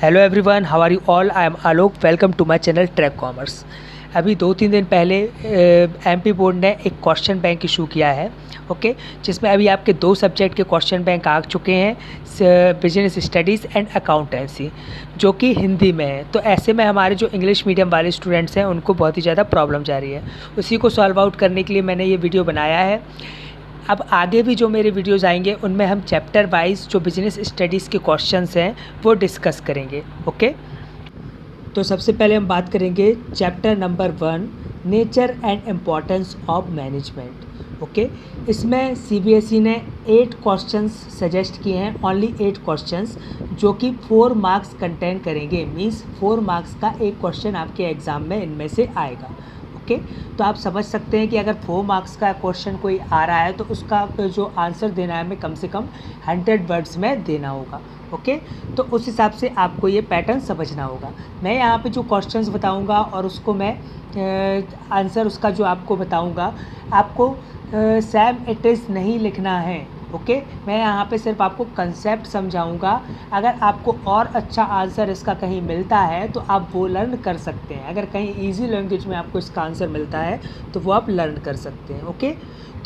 Hello everyone, how are you all. I am Alok. Welcome to my channel Track Commerce. अभी 2-3 दिन पहले MP board ने एक question bank issue किया है, ओके, जिसमें अभी आपके 2 सब्जेक्ट के क्वेश्चन बैंक आ चुके हैं, बिजनेस स्टडीज़ एंड अकाउंटेंसी, जो कि हिंदी में है। तो ऐसे में हमारे जो इंग्लिश मीडियम वाले स्टूडेंट्स हैं उनको बहुत ही ज़्यादा प्रॉब्लम जा रही है। उसी को सॉल्व आउट करने के लिए मैंने ये वीडियो बनाया है। अब आगे भी जो मेरे वीडियोज़ आएंगे उनमें हम चैप्टर वाइज जो बिजनेस स्टडीज़ के क्वेश्चंस हैं वो डिस्कस करेंगे, ओके। तो सबसे पहले हम बात करेंगे chapter number 1, nature and importance of management, okay. इसमें सीबीएसई ने 8 क्वेश्चंस सजेस्ट किए हैं, ओनली 8 क्वेश्चंस, जो कि 4 मार्क्स कंटेन करेंगे। मीन्स 4 मार्क्स का एक क्वेश्चन आपके एग्ज़ाम में इनमें से आएगा, ओके। तो आप समझ सकते हैं कि अगर 4 मार्क्स का क्वेश्चन कोई आ रहा है तो उसका जो आंसर देना है हमें कम से कम 100 वर्ड्स में देना होगा, ओके। तो उस हिसाब से आपको ये पैटर्न समझना होगा। मैं यहाँ पे जो क्वेश्चंस बताऊँगा और उसको मैं आंसर उसका जो आपको बताऊँगा, आपको सेम इट इज़ नहीं लिखना है, ओके। मैं यहाँ पे सिर्फ आपको कंसेप्ट समझाऊंगा। अगर आपको और अच्छा आंसर इसका कहीं मिलता है तो आप वो लर्न कर सकते हैं। अगर कहीं इजी लैंग्वेज में आपको इसका आंसर मिलता है तो वो आप लर्न कर सकते हैं, ओके।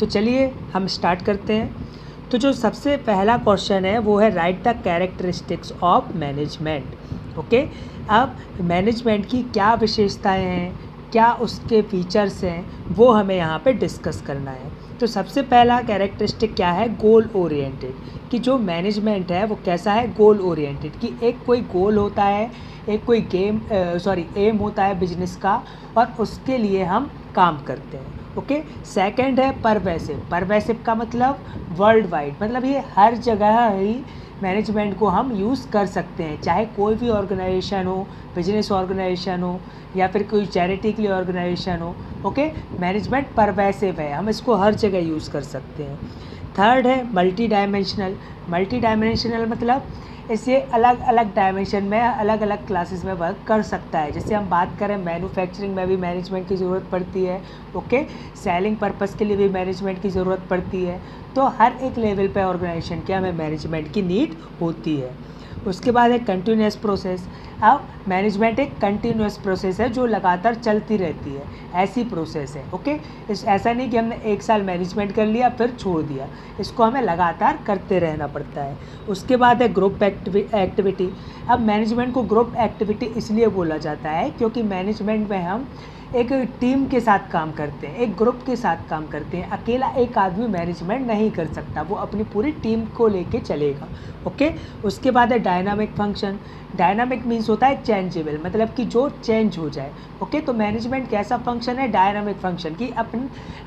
तो चलिए हम स्टार्ट करते हैं। तो जो सबसे पहला क्वेश्चन है वो है right the characteristics of management, okay. अब मैनेजमेंट की क्या विशेषताएँ हैं, क्या उसके फीचर्स हैं, वो हमें यहाँ पे डिस्कस करना है। तो सबसे पहला कैरेक्टरिस्टिक क्या है, गोल ओरिएंटेड, कि जो मैनेजमेंट है वो कैसा है, गोल ओरिएंटेड, कि एक कोई गोल होता है, एक कोई एम होता है बिजनेस का, और उसके लिए हम काम करते हैं, ओके। सेकंड है परवेसिव। परवेसिव का मतलब वर्ल्ड वाइड, मतलब ये हर जगह ही मैनेजमेंट को हम यूज़ कर सकते हैं, चाहे कोई भी ऑर्गेनाइजेशन हो, बिजनेस ऑर्गेनाइजेशन हो या फिर कोई चैरिटी के लिए ऑर्गेनाइजेशन हो, ओके। मैनेजमेंट परवेसिव है, हम इसको हर जगह यूज़ कर सकते हैं। थर्ड है मल्टी डायमेंशनल। मल्टी डायमेंशनल मतलब इसे अलग अलग डायमेंशन में, अलग अलग क्लासेस में वर्क कर सकता है। जैसे हम बात करें मैन्युफैक्चरिंग में भी मैनेजमेंट की ज़रूरत पड़ती है, ओके। सेलिंग पर्पस के लिए भी मैनेजमेंट की ज़रूरत पड़ती है। तो हर एक लेवल पे ऑर्गेनाइजेशन के हमें मैनेजमेंट की नीड होती है। उसके बाद है कंटिन्यूस प्रोसेस। अब मैनेजमेंट एक कंटिन्यूस प्रोसेस है जो लगातार चलती रहती है, ऐसी प्रोसेस है, ओके। ऐसा नहीं कि हमने 1 साल मैनेजमेंट कर लिया फिर छोड़ दिया, इसको हमें लगातार करते रहना पड़ता है। उसके बाद है ग्रुप एक्टिविटी। अब मैनेजमेंट को ग्रुप एक्टिविटी इसलिए बोला जाता है क्योंकि मैनेजमेंट में हम एक टीम के साथ काम करते हैं, एक ग्रुप के साथ काम करते हैं। अकेला एक आदमी मैनेजमेंट नहीं कर सकता, वो अपनी पूरी टीम को लेके चलेगा, ओके। उसके बाद है डायनामिक फंक्शन। डायनामिक मीन्स होता है चेंजेबल, मतलब कि जो चेंज हो जाए, ओके। तो मैनेजमेंट कैसा फंक्शन है, डायनामिक फंक्शन, कि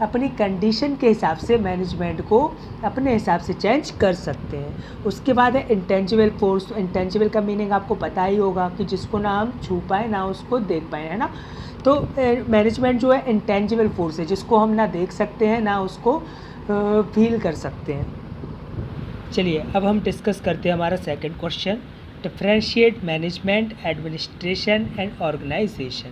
अपनी कंडीशन के हिसाब से मैनेजमेंट को अपने हिसाब से चेंज कर सकते हैं। उसके बाद है इंटेंजिबल फोर्स। इंटेंजिबल का मीनिंग आपको पता ही होगा कि जिसको ना हम छू पाए ना उसको देख पाए, है ना। तो मैनेजमेंट जो है इंटेंजिबल फोर्स है, जिसको हम ना देख सकते हैं ना उसको फील कर सकते हैं। चलिए अब हम डिस्कस करते हैं हमारा second question, differentiate management, administration and organisation.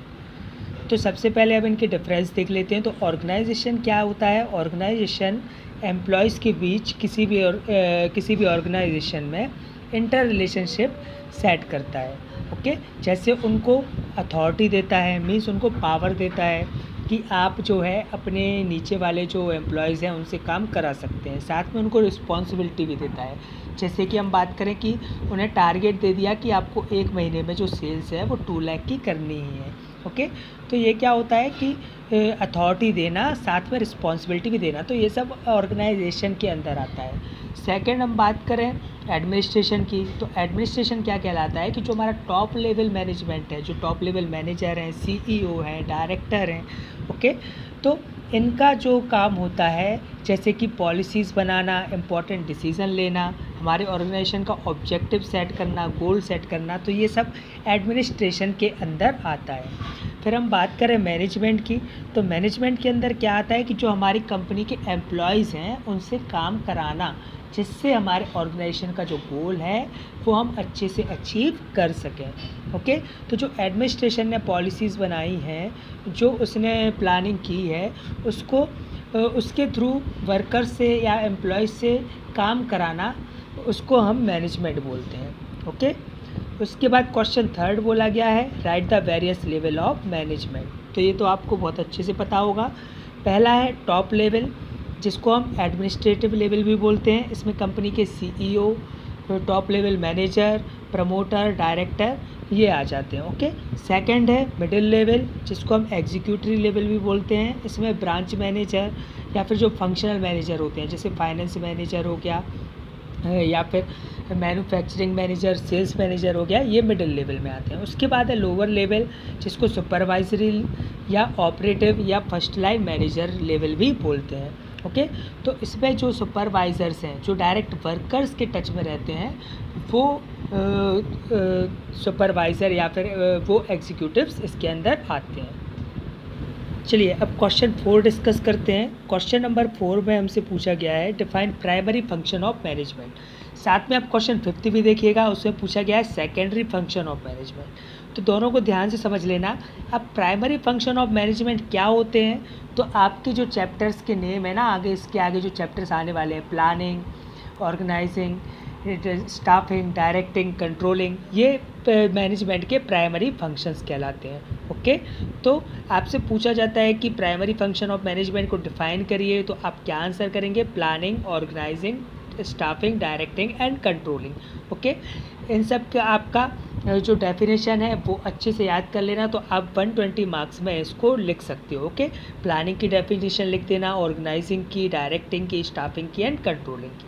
तो सबसे पहले अब इनके डिफरेंस देख लेते हैं। तो ऑर्गेनाइजेशन क्या होता है, ऑर्गेनाइजेशन एम्प्लॉयज़ के बीच किसी भी ऑर्गेनाइजेशन में इंटर रिलेशनशिप सेट करता है, ओके। जैसे उनको अथॉरिटी देता है, मीन्स उनको पावर देता है कि आप जो है अपने नीचे वाले जो एम्प्लॉयज़ हैं उनसे काम करा सकते हैं। साथ में उनको रिस्पॉन्सिबिलिटी भी देता है। जैसे कि हम बात करें कि उन्हें टारगेट दे दिया कि आपको 1 महीने में जो सेल्स है वो 2 लाख की करनी ही है, ओके। तो ये क्या होता है कि अथॉरिटी देना, साथ में रिस्पॉन्सिबिलिटी भी देना, तो ये सब ऑर्गेनाइजेशन के अंदर आता है। सेकंड हम बात करें एडमिनिस्ट्रेशन की, तो एडमिनिस्ट्रेशन क्या कहलाता है कि जो हमारा टॉप लेवल मैनेजमेंट है, जो टॉप लेवल मैनेजर हैं, सीईओ हैं, डायरेक्टर हैं, ओके। तो इनका जो काम होता है जैसे कि पॉलिसीज़ बनाना, इम्पॉर्टेंट डिसीज़न लेना, हमारे ऑर्गेनाइजेशन का ऑब्जेक्टिव सेट करना, गोल सेट करना, तो ये सब एडमिनिस्ट्रेशन के अंदर आता है। फिर हम बात करें मैनेजमेंट की, तो मैनेजमेंट के अंदर क्या आता है कि जो हमारी कंपनी के एम्प्लॉयज़ हैं उनसे काम कराना, जिससे हमारे ऑर्गेनाइजेशन का जो गोल है वो हम अच्छे से अचीव कर सकें, ओके। तो जो एडमिनिस्ट्रेशन ने पॉलिसीज़ बनाई हैं, जो उसने प्लानिंग की है, उसको उसके थ्रू वर्कर से या एम्प्लॉयज़ से काम कराना, उसको हम मैनेजमेंट बोलते हैं, ओके। उसके बाद क्वेश्चन थर्ड बोला गया है right the various level of management. तो ये तो आपको बहुत अच्छे से पता होगा। पहला है टॉप लेवल, जिसको हम एडमिनिस्ट्रेटिव लेवल भी बोलते हैं। इसमें कंपनी के CEO, top level manager, promoter, director ये आ जाते हैं। ओके। सेकंड है मिडिल लेवल, जिसको हम एग्जीक्यूटिव लेवल भी बोलते हैं। इसमें ब्रांच मैनेजर या फिर जो फंक्शनल मैनेजर होते हैं, जैसे फाइनेंस मैनेजर हो गया या फिर मैन्युफैक्चरिंग मैनेजर, सेल्स मैनेजर हो गया, ये मिडिल लेवल में आते हैं। उसके बाद है लोअर लेवल, जिसको सुपरवाइजरी या ऑपरेटिव या फर्स्ट लाइन मैनेजर लेवल भी बोलते हैं। ओके। तो इसमें जो सुपरवाइज़र्स हैं, जो डायरेक्ट वर्कर्स के टच में रहते हैं, वो सुपरवाइज़र या फिर वो एग्जीक्यूटिव्स इसके अंदर आते हैं। चलिए अब क्वेश्चन 4 डिस्कस करते हैं। क्वेश्चन नंबर 4 में हमसे पूछा गया है define primary function of management. साथ में आप क्वेश्चन 5 भी देखिएगा, उसमें पूछा गया है सेकेंडरी फंक्शन ऑफ मैनेजमेंट। तो दोनों को ध्यान से समझ लेना। अब प्राइमरी फंक्शन ऑफ मैनेजमेंट क्या होते हैं, तो आपके जो चैप्टर्स के नेम है ना, आगे इसके आगे जो चैप्टर्स आने वाले हैं, planning, organizing, staffing, directing, controlling, ये मैनेजमेंट के प्राइमरी फंक्शंस कहलाते हैं। ओके। तो आपसे पूछा जाता है कि प्राइमरी फंक्शन ऑफ मैनेजमेंट को डिफाइन करिए, तो आप क्या आंसर करेंगे? Planning, organizing, staffing, directing and controlling. Okay. इन सब का आपका जो डेफिनेशन है वो अच्छे से याद कर लेना, तो आप 120 मार्क्स में इसको लिख सकते हो। ओके। प्लानिंग की डेफिनेशन लिख देना, ऑर्गेनाइजिंग की, डायरेक्टिंग की, स्टाफिंग की एंड कंट्रोलिंग की।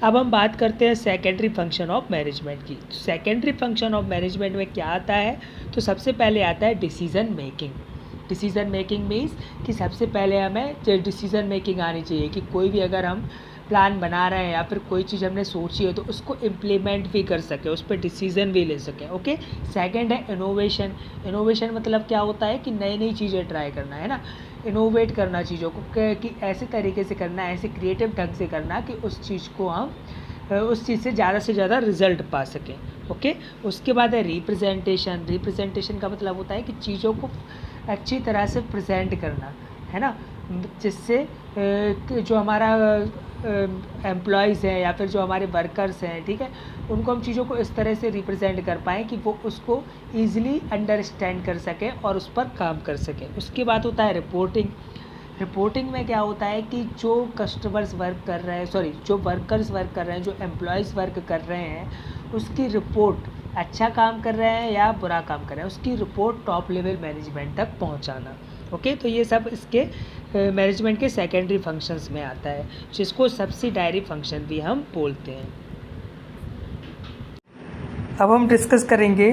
अब हम बात करते हैं सेकेंडरी फंक्शन ऑफ मैनेजमेंट की। सेकेंडरी फंक्शन ऑफ मैनेजमेंट में क्या आता है, तो सबसे पहले आता है decision making. Decision making means कि सबसे पहले हमें डिसीज़न मेकिंग आनी चाहिए कि कोई भी अगर हम प्लान बना रहे हैं या फिर कोई चीज़ हमने सोची है तो उसको इम्प्लीमेंट भी कर सके, उस पर डिसीज़न भी ले सकें। ओके। सेकंड है इनोवेशन। इनोवेशन मतलब क्या होता है कि नई नई चीज़ें ट्राई करना, है ना, इनोवेट करना चीज़ों को, कि ऐसे तरीके से करना, ऐसे क्रिएटिव ढंग से करना कि उस चीज़ को हम उस चीज़ से ज़्यादा रिजल्ट पा सकें। ओके। उसके बाद है रिप्रेजेंटेशन। रिप्रेजेंटेशन का मतलब होता है कि चीज़ों को अच्छी तरह से प्रेजेंट करना, है ना, जिससे जो हमारा एम्प्लॉयज़ हैं या फिर जो हमारे वर्कर्स हैं, ठीक है, उनको हम चीज़ों को इस तरह से रिप्रेजेंट कर पाएँ कि वो उसको ईज़िली अंडरस्टैंड कर सकें और उस पर काम कर सकें। उसके बाद होता है रिपोर्टिंग। रिपोर्टिंग में क्या होता है कि जो कस्टमर्स वर्क कर रहे हैं, जो वर्कर्स वर्क कर रहे हैं, जो एम्प्लॉयज़ वर्क कर रहे हैं, उसकी रिपोर्ट अच्छा काम कर रहे हैं या बुरा काम कर रहे हैं, उसकी रिपोर्ट टॉप लेवल मैनेजमेंट तक पहुंचाना। ओके। तो ये सब इसके मैनेजमेंट के सेकेंडरी फंक्शंस में आता है, जिसको सब्सिडायरी फंक्शन भी हम बोलते हैं। अब हम डिस्कस करेंगे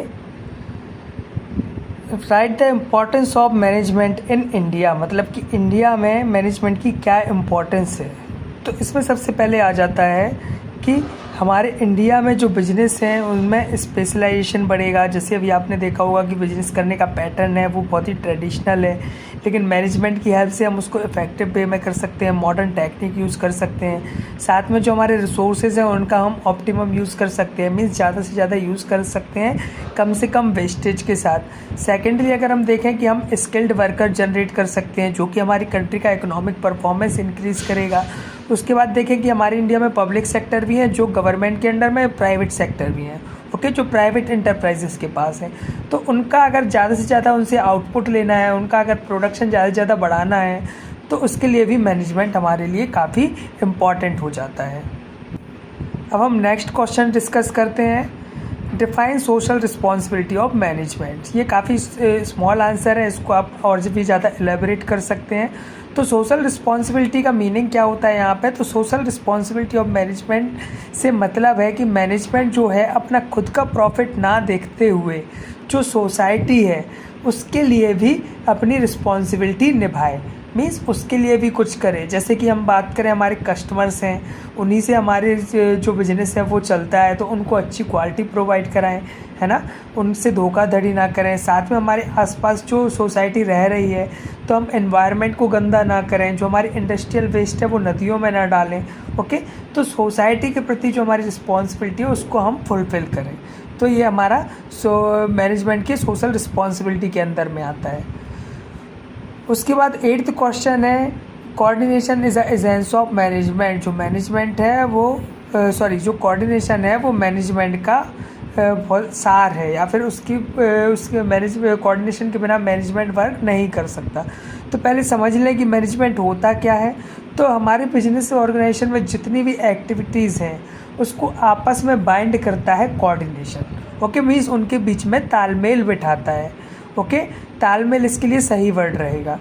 right the importance of management in India, मतलब कि इंडिया में मैनेजमेंट की क्या इम्पोर्टेंस है। तो इसमें सबसे पहले आ जाता है कि हमारे इंडिया में जो बिज़नेस हैं उनमें स्पेशलाइजेशन बढ़ेगा। जैसे अभी आपने देखा होगा कि बिज़नेस करने का पैटर्न है वो बहुत ही ट्रेडिशनल है, लेकिन मैनेजमेंट की हेल्प से हम उसको इफ़ेक्टिव वे में कर सकते हैं, मॉडर्न टेक्निक यूज़ कर सकते हैं। साथ में जो हमारे रिसोर्सेज हैं उनका हम ऑप्टिमम यूज़ कर सकते हैं, मीन्स ज़्यादा से ज़्यादा यूज़ कर सकते हैं कम से कम वेस्टेज के साथ। सेकेंडली अगर हम देखें कि हम स्किल्ड वर्कर जनरेट कर सकते हैं, जो कि हमारी कंट्री का इकोनॉमिक परफॉर्मेंस इंक्रीज़ करेगा। उसके बाद देखें कि हमारे इंडिया में पब्लिक सेक्टर भी है, जो गवर्नमेंट के अंडर में, प्राइवेट सेक्टर भी हैं। ओके। जो प्राइवेट इंटरप्राइजेस के पास है, तो उनका अगर ज़्यादा से ज़्यादा उनसे आउटपुट लेना है, उनका अगर प्रोडक्शन ज़्यादा से ज़्यादा बढ़ाना है, तो उसके लिए भी मैनेजमेंट हमारे लिए काफ़ी इम्पॉर्टेंट हो जाता है। अब हम नेक्स्ट क्वेश्चन डिस्कस करते हैं, define social responsibility of management. ये काफ़ी स्मॉल आंसर है, इसको आप और भी ज़्यादा एलेबोरेट कर सकते हैं। तो सोशल रिस्पॉन्सिबिलिटी का मीनिंग क्या होता है यहाँ पे, तो सोशल रिस्पॉन्सिबिलिटी ऑफ मैनेजमेंट से मतलब है कि मैनेजमेंट जो है अपना खुद का प्रॉफिट ना देखते हुए जो सोसाइटी है उसके लिए भी अपनी रिस्पॉन्सिबिलिटी निभाए, मीन्स उसके लिए भी कुछ करें। जैसे कि हम बात करें, हमारे कस्टमर्स हैं, उन्हीं से हमारे जो बिज़नेस है वो चलता है, तो उनको अच्छी क्वालिटी प्रोवाइड कराएं, है ना, उनसे धोखाधड़ी ना करें। साथ में हमारे आसपास जो सोसाइटी रह रही है तो हम एनवायरनमेंट को गंदा ना करें, जो हमारी इंडस्ट्रियल वेस्ट है वो नदियों में ना डालें। ओके। तो सोसाइटी के प्रति जो हमारी रिस्पॉन्सिबिलिटी है उसको हम फुलफ़िल करें। तो ये हमारा मैनेजमेंट की सोशल रिस्पॉन्सिबिलिटी के अंदर में आता है। उसके बाद 8th क्वेश्चन है, coordination is a essence of management. जो मैनेजमेंट है वो जो कोऑर्डिनेशन है वो मैनेजमेंट का बहुत सार है या फिर उसके कोऑर्डिनेशन के बिना मैनेजमेंट वर्क नहीं कर सकता। तो पहले समझ लें कि मैनेजमेंट होता क्या है। तो हमारे बिजनेस ऑर्गेनाइजेशन में जितनी भी एक्टिविटीज़ हैं उसको आपस में बाइंड करता है कोऑर्डिनेशन। ओके, मीन्स उनके बीच में तालमेल बिठाता है। ओके, तालमेल इसके लिए सही वर्ड रहेगा।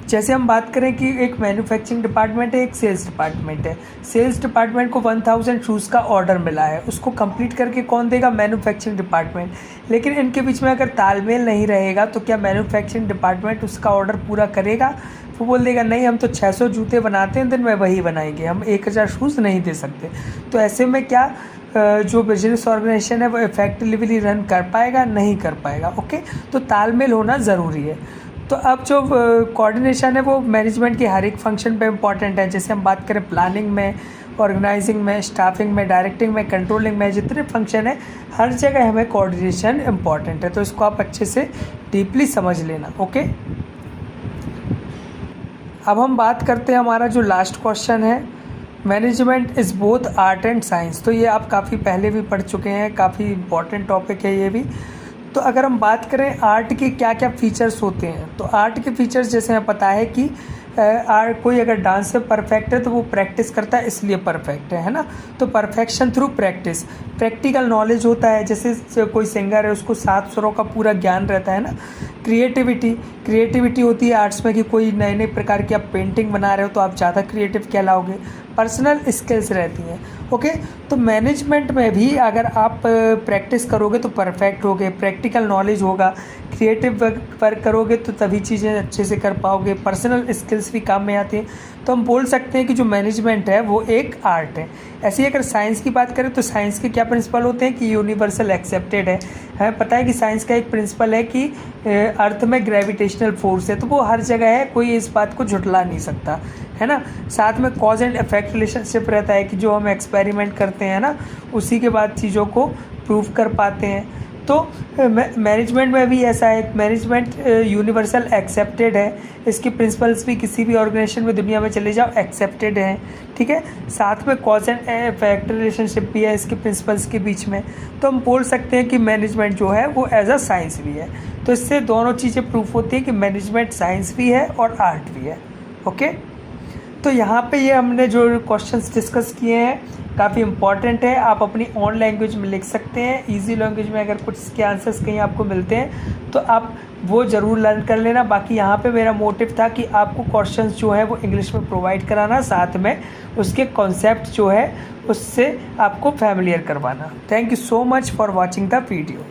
जैसे हम बात करें कि एक मैन्युफैक्चरिंग डिपार्टमेंट है, एक सेल्स डिपार्टमेंट है। सेल्स डिपार्टमेंट को 1000 शूज़ का ऑर्डर मिला है, उसको कंप्लीट करके कौन देगा? Manufacturing department. लेकिन इनके बीच में अगर तालमेल नहीं रहेगा तो क्या मैन्युफैक्चरिंग डिपार्टमेंट उसका ऑर्डर पूरा करेगा? वो बोल देगा नहीं, हम तो 600 जूते बनाते हैं दिन में वही बनाएंगे, हम 1000 शूज़ नहीं दे सकते। तो ऐसे में क्या जो बिजनेस ऑर्गेनाइजेशन है वो इफेक्टिवली रन कर पाएगा? नहीं कर पाएगा। ओके, तो तालमेल होना ज़रूरी है। तो अब जो कोऑर्डिनेशन है वो मैनेजमेंट के हर एक फंक्शन पे इम्पॉर्टेंट है। जैसे हम बात करें प्लानिंग में, ऑर्गेनाइजिंग में, स्टाफिंग में, डायरेक्टिंग में, कंट्रोलिंग में, जितने फंक्शन है हर जगह हमें कोऑर्डिनेशन इम्पॉर्टेंट है। तो इसको आप अच्छे से डीपली समझ लेना। ओके, अब हम बात करते हैं हमारा जो लास्ट क्वेश्चन है, management is both art and science. तो ये आप काफ़ी पहले भी पढ़ चुके हैं, काफ़ी इम्पॉर्टेंट टॉपिक है ये भी। तो अगर हम बात करें आर्ट के क्या क्या फ़ीचर्स होते हैं, तो आर्ट के फ़ीचर्स जैसे हमें पता है कि कोई अगर डांस से परफेक्ट है तो वो प्रैक्टिस करता है इसलिए परफेक्ट है ना। तो perfection through practice. Practical knowledge होता है, जैसे कोई सिंगर है उसको 7 स्वरों का पूरा ज्ञान रहता है ना। क्रिएटिविटी होती है आर्ट्स में कि कोई नए नए प्रकार की आप पेंटिंग बना रहे हो तो आप ज़्यादा क्रिएटिव कहलाओगे। पर्सनल स्किल्स रहती हैं। ओके, तो मैनेजमेंट में भी अगर आप प्रैक्टिस करोगे तो परफेक्ट होगे, प्रैक्टिकल नॉलेज होगा, क्रिएटिव वर्क करोगे तो तभी चीज़ें अच्छे से कर पाओगे, पर्सनल स्किल्स भी काम में आती हैं। तो हम बोल सकते हैं कि जो मैनेजमेंट है वो एक आर्ट है। ऐसे ही अगर साइंस की बात करें तो साइंस के क्या प्रिंसिपल होते हैं कि यूनिवर्सल एक्सेप्टेड है। हमें पता है कि साइंस का एक प्रिंसिपल है कि अर्थ में ग्रेविटेशनल फोर्स है, तो वो हर जगह है, कोई इस बात को झुठला नहीं सकता है ना। साथ में कॉज एंड इफेक्ट रिलेशनशिप रहता है कि जो हम एक्सपेरिमेंट करते हैं ना उसी के बाद चीज़ों को प्रूव कर पाते हैं। तो मैनेजमेंट में भी ऐसा है, मैनेजमेंट यूनिवर्सल एक्सेप्टेड है, इसके प्रिंसिपल्स भी किसी भी ऑर्गेनाइजेशन में दुनिया में चले जाओ एक्सेप्टेड हैं। ठीक है, साथ में कॉज एंड इफेक्ट रिलेशनशिप भी है इसके प्रिंसिपल्स के बीच में। तो हम बोल सकते हैं कि मैनेजमेंट जो है वो एज अ साइंस भी है। तो इससे दोनों चीज़ें प्रूफ होती है कि मैनेजमेंट साइंस भी है और आर्ट भी है। ओके, तो यहाँ पे ये हमने जो क्वेश्चंस डिस्कस किए हैं काफ़ी इंपॉर्टेंट है। आप अपनी ओन लैंग्वेज में लिख सकते हैं, इजी लैंग्वेज में अगर कुछ इसके आंसर्स कहीं आपको मिलते हैं तो आप वो ज़रूर लर्न कर लेना। बाकी यहाँ पे मेरा मोटिव था कि आपको क्वेश्चंस जो है वो इंग्लिश में प्रोवाइड कराना, साथ में उसके कॉन्सेप्ट जो है उससे आपको फैमिलियर करवाना। Thank you so much for watching the video.